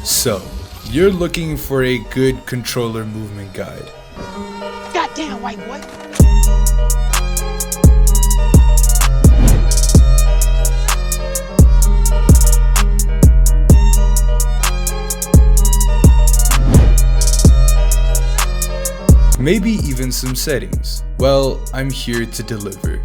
So, you're looking for a good controller movement guide. Goddamn, white boy. Maybe even some settings. Well, I'm here to deliver.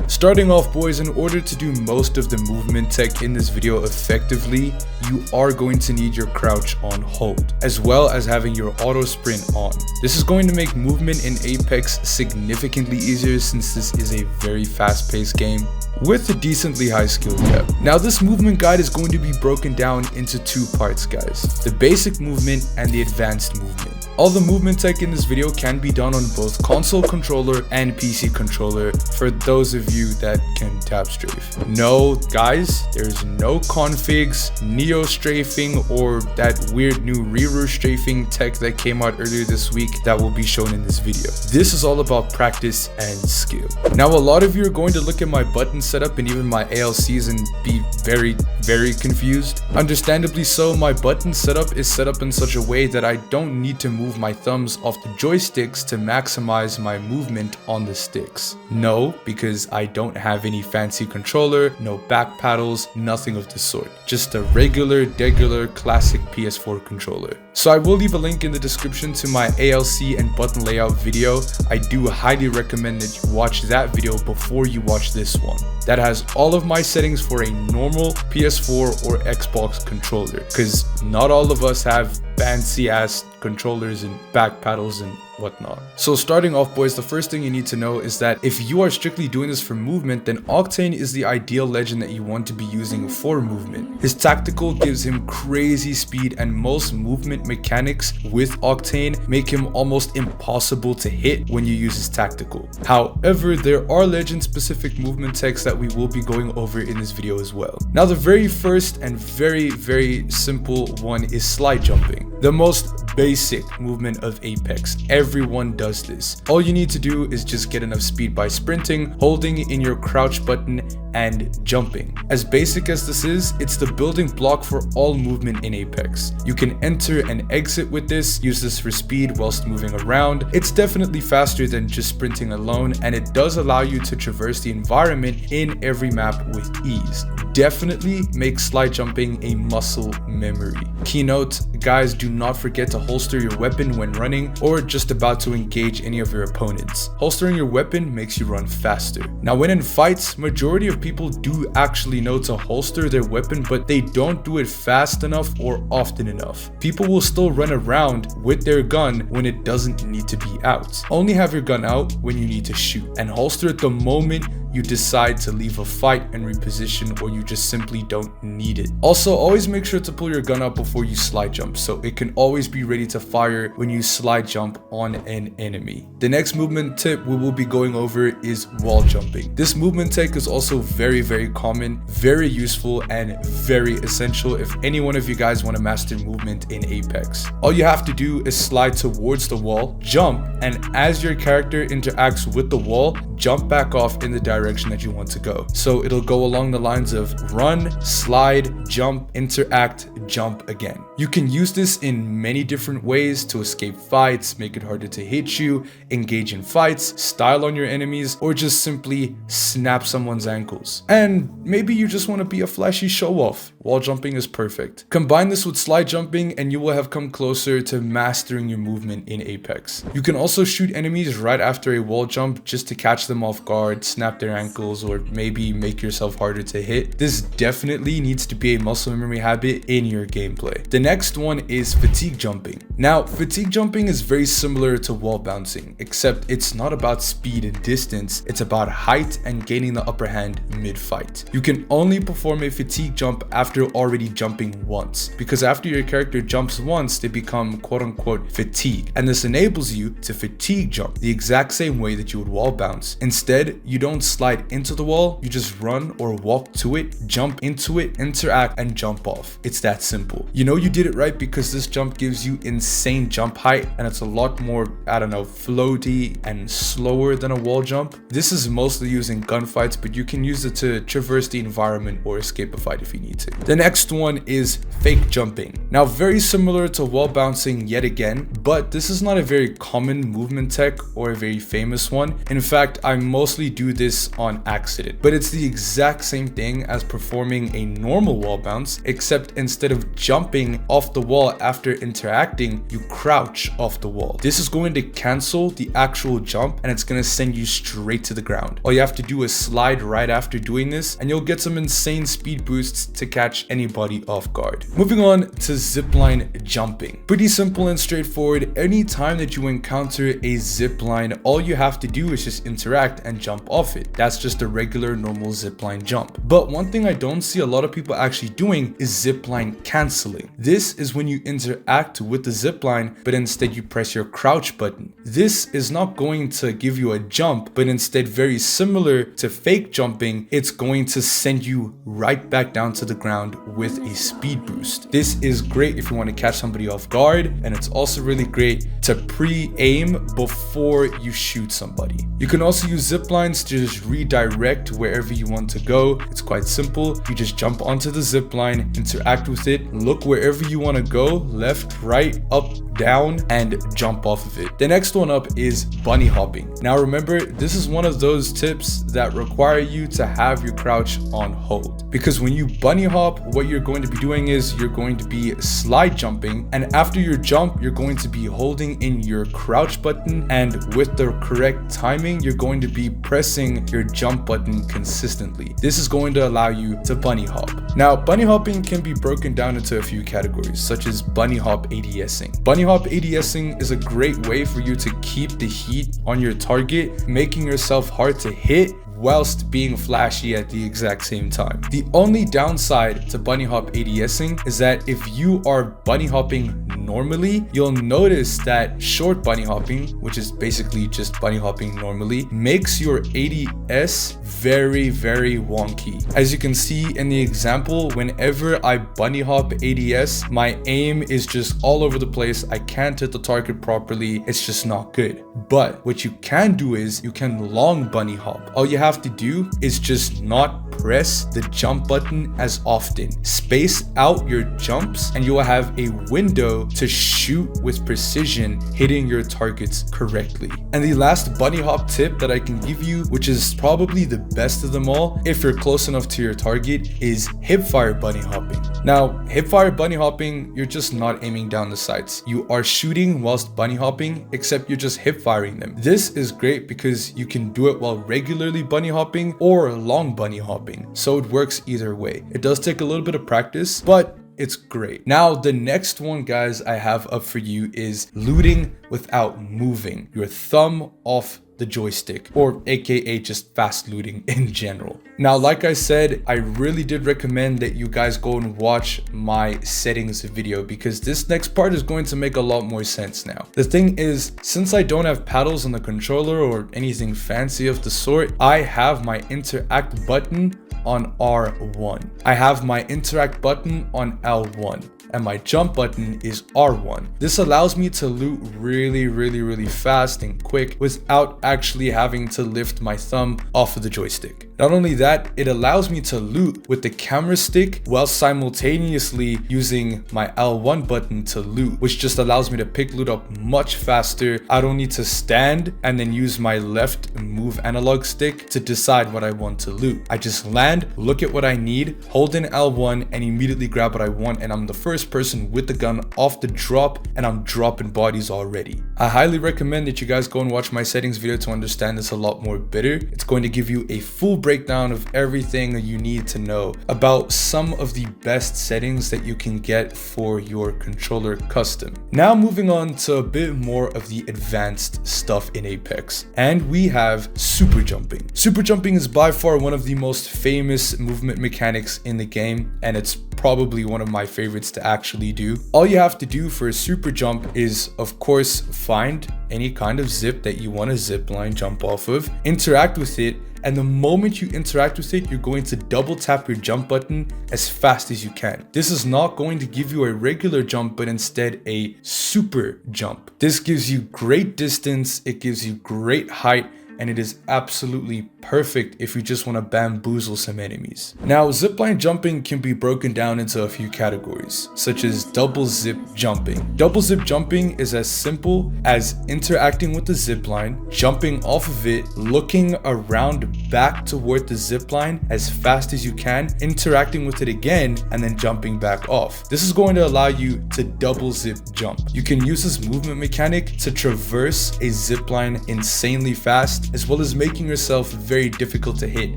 Starting off, boys, in order to do most of the movement tech in this video effectively, you are going to need your crouch on hold, as well as having your auto sprint on. This is going to make movement in Apex significantly easier since this is a very fast-paced game with a decently high skill cap. Now, this movement guide is going to be broken down into two parts, guys: the basic movement and the advanced movement. All the movement tech in this video can be done on both console controller and PC controller for those of you that can tap strafe. No, guys, there's no configs, neo strafing, or that weird new rear strafing tech that came out earlier this week that will be shown in this video. This is all about practice and skill. Now, a lot of you are going to look at my button setup and even my ALCs and be very confused. Understandably so, my button setup is set up in such a way that I don't need to move my thumbs off the joysticks to maximize my movement on the sticks. No, because I don't have any fancy controller, no back paddles, nothing of the sort. Just a regular classic PS4 controller. So I will leave a link in the description to my ALC and button layout video. I do highly recommend that you watch that video before you watch this one. That has all of my settings for a normal PS4 or Xbox controller, because not all of us have fancy ass controllers and back paddles and whatnot. So starting off, boys, the first thing you need to know is that if you are strictly doing this for movement, then Octane is the ideal legend that you want to be using for movement. His tactical gives him crazy speed, and most movement mechanics with Octane make him almost impossible to hit when you use his tactical. However, there are legend specific movement techs that we will be going over in this video as well. Now, the very first and very simple one is slide jumping. The most basic movement of Apex. Everyone does this. All you need to do is just get enough speed by sprinting, holding in your crouch button, and jumping. As basic as this is, it's the building block for all movement in Apex. You can enter and exit with this, use this for speed whilst moving around. It's definitely faster than just sprinting alone, and it does allow you to traverse the environment in every map with ease. Definitely make slide jumping a muscle memory. Keynote, guys, do not forget to holster your weapon when running or just about to engage any of your opponents. Holstering your weapon makes you run faster. Now, when in fights, majority of people do actually know to holster their weapon, but they don't do it fast enough or often enough. People will still run around with their gun when it doesn't need to be out. Only have your gun out when you need to shoot, and holster it the moment you decide to leave a fight and reposition, or you just simply don't need it. Also, always make sure to pull your gun out before you slide jump, so it can always be ready to fire when you slide jump on an enemy. The next movement tip we will be going over is wall jumping. This movement tech is also very common, very useful, and very essential if any one of you guys want to master movement in Apex. All you have to do is slide towards the wall, jump, and as your character interacts with the wall, jump back off in the direction that you want to go. So it'll go along the lines of run, slide, jump, interact, jump again. You can use this in many different ways to escape fights, make it harder to hit you, engage in fights, style on your enemies, or just simply snap someone's ankles. And maybe you just want to be a flashy show off. Wall jumping is perfect. Combine this with slide jumping and you will have come closer to mastering your movement in Apex. You can also shoot enemies right after a wall jump just to catch them off guard, snap their ankles, or maybe make yourself harder to hit. This definitely needs to be a muscle memory habit in your gameplay. The next one is fatigue jumping. Now, fatigue jumping is very similar to wall bouncing, except it's not about speed and distance, it's about height and gaining the upper hand mid-fight. You can only perform a fatigue jump after after already jumping once. Because after your character jumps once, they become quote-unquote fatigued, and this enables you to fatigue jump the exact same way that you would wall bounce. Instead, you don't slide into the wall, you just run or walk to it, jump into it, interact, and jump off. It's that simple. You know you did it right because this jump gives you insane jump height, and it's a lot more, I don't know, floaty and slower than a wall jump. This is mostly used in gunfights, but you can use it to traverse the environment or escape a fight if you need to. The next one is fake jumping. Now, very similar to wall bouncing yet again, but this is not a very common movement tech or a very famous one. In fact, I mostly do this on accident, but it's the exact same thing as performing a normal wall bounce, except instead of jumping off the wall after interacting, you crouch off the wall. This is going to cancel the actual jump, and it's going to send you straight to the ground. All you have to do is slide right after doing this, and you'll get some insane speed boosts to catch anybody off guard. Moving on to zipline jumping. Pretty simple and straightforward. Anytime that you encounter a zipline, all you have to do is just interact and jump off it. That's just a regular normal zipline jump. But one thing I don't see a lot of people actually doing is zipline canceling. This is when you interact with the zipline, but instead you press your crouch button. This is not going to give you a jump, but instead, very similar to fake jumping, it's going to send you right back down to the ground with a speed boost. This is great if you want to catch somebody off guard, and it's also really great to pre-aim before you shoot somebody. You can also use zip lines to just redirect wherever you want to go. It's quite simple. You just jump onto the zip line, interact with it, look wherever you want to go, left, right, up, down, and jump off of it. The next one up is bunny hopping. Now remember, this is one of those tips that require you to have your crouch on hold, because when you bunny hop, what you're going to be doing is you're going to be slide jumping, and after your jump, you're going to be holding in your crouch button, and with the correct timing, you're going to be pressing your jump button consistently. This is going to allow you to bunny hop. Now, bunny hopping can be broken down into a few categories, such as bunny hop ADSing. Bunny hop ADSing is a great way for you to keep the heat on your target, making yourself hard to hit whilst being flashy at the exact same time. The only downside to bunny hop ADSing is that if you are bunny hopping normally, you'll notice that short bunny hopping, which is basically just bunny hopping normally, makes your ADS very, very wonky. As you can see in the example, whenever I bunny hop ADS, my aim is just all over the place. I can't hit the target properly. It's just not good. But what you can do is you can long bunny hop. All you have to do is just not press the jump button as often. Space out your jumps, and you will have a window to shoot with precision, hitting your targets correctly. And the last bunny hop tip that I can give you, which is probably the best of them all, if you're close enough to your target, is hipfire bunny hopping. Now, hipfire bunny hopping, you're just not aiming down the sights. You are shooting whilst bunny hopping, except you're just hip firing them. This is great because you can do it while regularly bunny hopping or long bunny hopping. So it works either way. It does take a little bit of practice, but it's great. Now, the next one, guys, I have up for you is looting without moving your thumb off the joystick, or aka just fast looting in general. Now, like I said, I really did recommend that you guys go and watch my settings video, because this next part is going to make a lot more sense now. The thing is, since I don't have paddles on the controller or anything fancy of the sort, I have my interact button on R1. I have my interact button on L1. And my jump button is R1. This allows me to loot really fast and quick without actually having to lift my thumb off of the joystick. Not only that, it allows me to loot with the camera stick while simultaneously using my L1 button to loot, which just allows me to pick loot up much faster. I don't need to stand and then use my left move analog stick to decide what I want to loot. I just land, look at what I need, hold in L1, and immediately grab what I want, and I'm the first person with the gun off the drop, and I'm dropping bodies already. I highly recommend that you guys go and watch my settings video to understand this a lot more better. It's going to give you a full breakdown of everything that you need to know about some of the best settings that you can get for your controller custom. Now, moving on to a bit more of the advanced stuff in Apex, and we have super jumping. Super jumping is by far one of the most famous movement mechanics in the game, and it's probably one of my favorites to actually do. All you have to do for a super jump is, of course, find any kind of zip that you want to zip line jump off of, interact with it, and the moment you interact with it, you're going to double tap your jump button as fast as you can. This is not going to give you a regular jump, but instead a super jump. This gives you great distance, it gives you great height, and it is absolutely perfect if you just want to bamboozle some enemies. Now, zipline jumping can be broken down into a few categories, such as double zip jumping. Double zip jumping is as simple as interacting with the zipline, jumping off of it, looking around back toward the zipline as fast as you can, interacting with it again, and then jumping back off. This is going to allow you to double zip jump. You can use this movement mechanic to traverse a zipline insanely fast, as well as making yourself very difficult to hit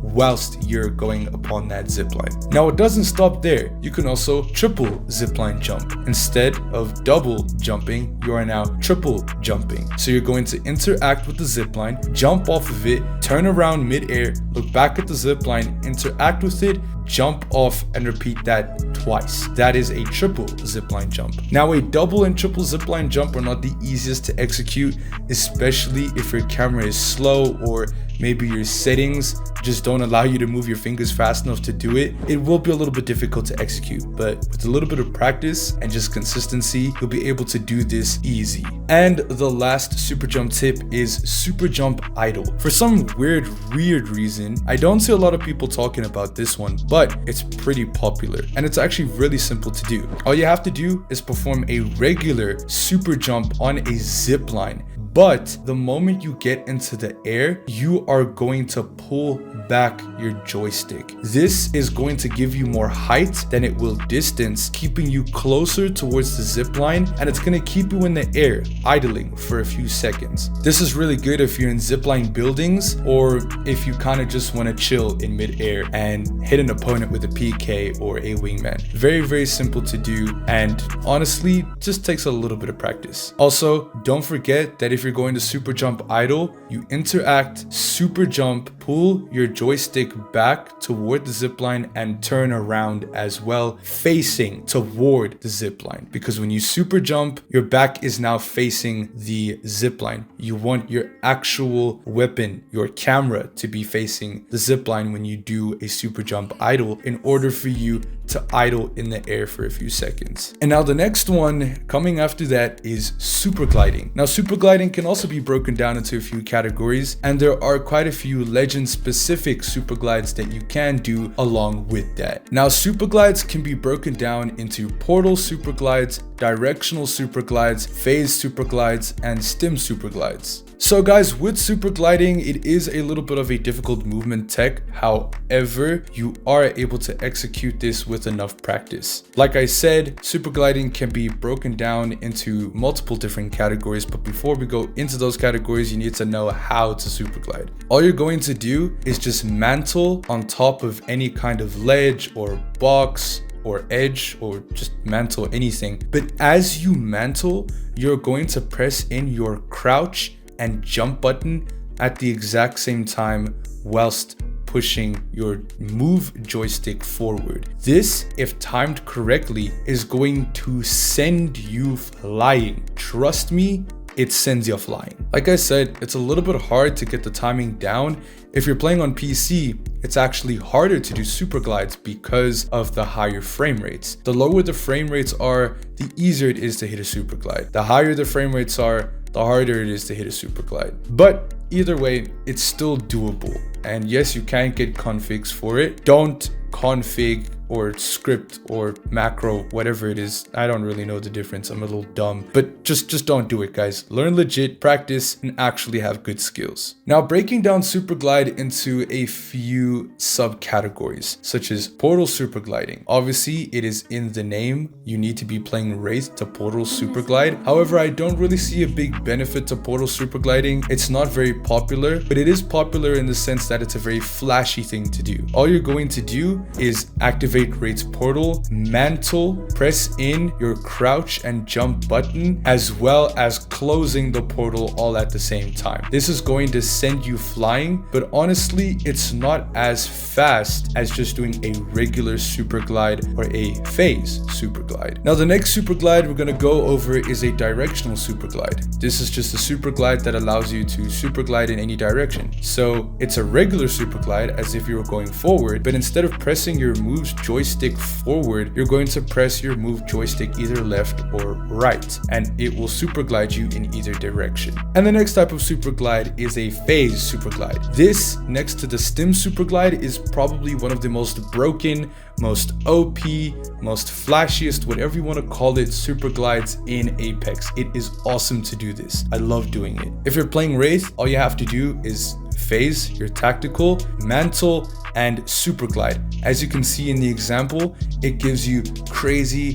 whilst you're going upon that zipline. Now, it doesn't stop there. You can also triple zipline jump. Instead of double jumping, you are now triple jumping. So you're going to interact with the zipline, jump off of it, turn around mid-air, look back at the zipline, interact with it, jump off, and repeat that twice. That is a triple zipline jump. Now, a double and triple zipline jump are not the easiest to execute, especially if your camera is slow or maybe your settings just don't allow you to move your fingers fast enough to do it. It will be a little bit difficult to execute, but with a little bit of practice and just consistency, you'll be able to do this easy. And the last super jump tip is super jump idle. For some weird reason, I don't see a lot of people talking about this one, but it's pretty popular and it's actually really simple to do. All you have to do is perform a regular super jump on a zip line. But the moment you get into the air, you are going to pull back your joystick. This is going to give you more height than it will distance, keeping you closer towards the zip line, and it's going to keep you in the air, idling for a few seconds. This is really good if you're in zipline buildings or if you kind of just want to chill in midair and hit an opponent with a PK or a wingman. Very simple to do, and honestly, just takes a little bit of practice. Also, don't forget that if you're going to super jump idle, you interact, super jump, pull your joystick back toward the zipline, and turn around as well, facing toward the zipline. Because when you super jump, your back is now facing the zipline. You want your actual weapon, your camera, to be facing the zipline when you do a super jump idle in order for you to idle in the air for a few seconds. And now the next one coming after that is super gliding. Now, super gliding can also be broken down into a few categories, and there are quite a few legend specific super glides that you can do along with that. Now, super glides can be broken down into portal super glides, directional super glides, phase super glides, and stem super glides. So guys, with super gliding, it is a little bit of a difficult movement tech. However, you are able to execute this with enough practice. Like I said, super gliding can be broken down into multiple different categories, but before we go into those categories, you need to know how to super glide. All you're going to do is just mantle on top of any kind of ledge or box or edge, or just mantle anything. But as you mantle, you're going to press in your crouch and jump button at the exact same time whilst pushing your move joystick forward. This, if timed correctly, is going to send you flying. Trust me, it sends you flying. Like I said, it's a little bit hard to get the timing down. If you're playing on PC, it's actually harder to do super glides because of the higher frame rates. The lower the frame rates are, the easier it is to hit a super glide. The higher the frame rates are, the harder it is to hit a super glide. But either way, it's still doable. And yes, you can get configs for it. Don't config or script or macro, whatever it is. I don't really know the difference. I'm a little dumb, but just don't do it, guys. Learn legit, practice, and actually have good skills. Now, breaking down super glide into a few subcategories, such as portal super gliding. Obviously, it is in the name. You need to be playing Wraith to portal super glide. However, I don't really see a big benefit to portal super gliding. It's not very popular, but it is popular in the sense that it's a very flashy thing to do. All you're going to do is activate activate Wraith's portal, mantle, press in your crouch and jump button, as well as closing the portal all at the same time. This is going to send you flying, but honestly, it's not as fast as just doing a regular super glide or a phase super glide. Now, the next super glide we're going to go over is a directional super glide. This is just a super glide that allows you to super glide in any direction. So it's a regular super glide as if you were going forward, but instead of pressing your move's joystick forward, you're going to press your move joystick either left or right, and it will super glide you in either direction. And the next type of super glide is a phase super glide. This, next to the stim super glide, is probably one of the most broken, most OP, most flashiest, whatever you want to call it, super glides in Apex. It is awesome to do this. I love doing it. If you're playing Wraith, all you have to do is phase, your tactical, mantle, and super glide. As you can see in the example, it gives you crazy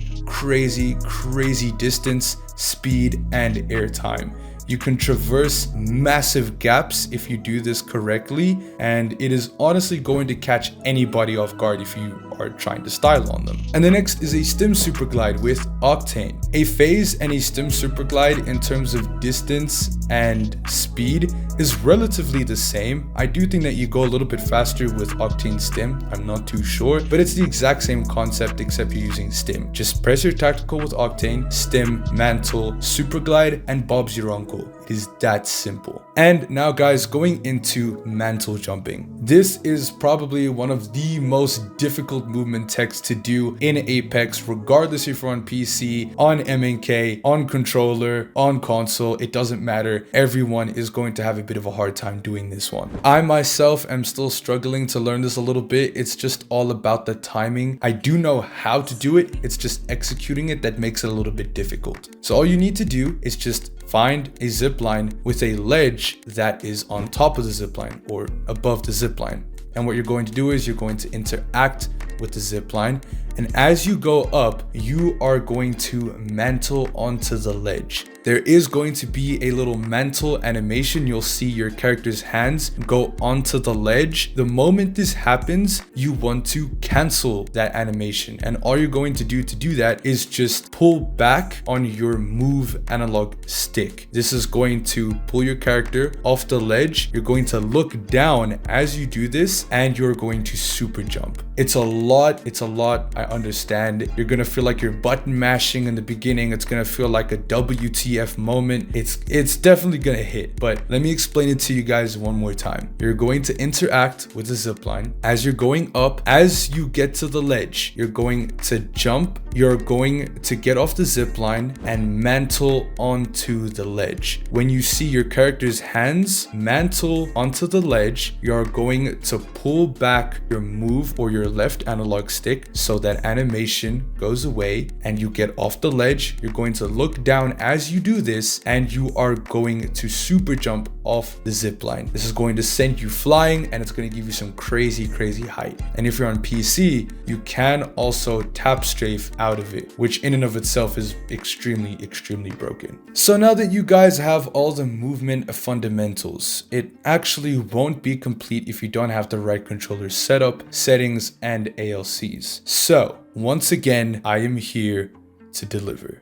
distance, speed, and airtime. You can traverse massive gaps if you do this correctly, and it is honestly going to catch anybody off guard if you are trying to style on them. And the next is a stim super glide with Octane. A phase and a stim super glide in terms of distance and speed is relatively the same. I do think that you go a little bit faster with Octane stim. I'm not too sure, but it's the exact same concept except you're using stim. Just press your tactical with Octane, stim, mantle, super glide, and Bob's your uncle. It is that simple. And now guys, going into mantle jumping. This is probably one of the most difficult movement techs to do in Apex, regardless if you're on PC, on MNK, on controller, on console, it doesn't matter. Everyone is going to have a bit of a hard time doing this one. I myself am still struggling to learn this a little bit. It's just all about the timing. I do know how to do it. It's just executing it that makes it a little bit difficult. So all you need to do is just find a zip line with a ledge that is on top of the zip line or above the zip line. And what you're going to do is you're going to interact with the zip line, and as you go up, you are going to mantle onto the ledge. There is going to be a little mantle animation. You'll see your character's hands go onto the ledge. The moment this happens, you want to cancel that animation, and all you're going to do that is just pull back on your move analog stick. This is going to pull your character off the ledge. You're going to look down as you do this, and you're going to super jump. It's a lot. I understand. You're gonna feel like you're button mashing in the beginning. It's gonna feel like a WTF moment. It's definitely gonna hit, but let me explain it to you guys one more time. You're going to interact with the zip line. As you're going up, as you get to the ledge, you're going to jump. You're going to get off the zip line and mantle onto the ledge. When you see your character's hands mantle onto the ledge, you're going to pull back your move or your left analog stick so that animation goes away and you get off the ledge. You're going to look down as you do this, and you are going to super jump off the zip line. This is going to send you flying, and it's going to give you some crazy height. And if you're on PC, you can also tap strafe out of it, which in and of itself is extremely broken. So now that you guys have all the movement fundamentals, it actually won't be complete if you don't have the right controller setup, settings, and ALCs. So once again, I am here to deliver.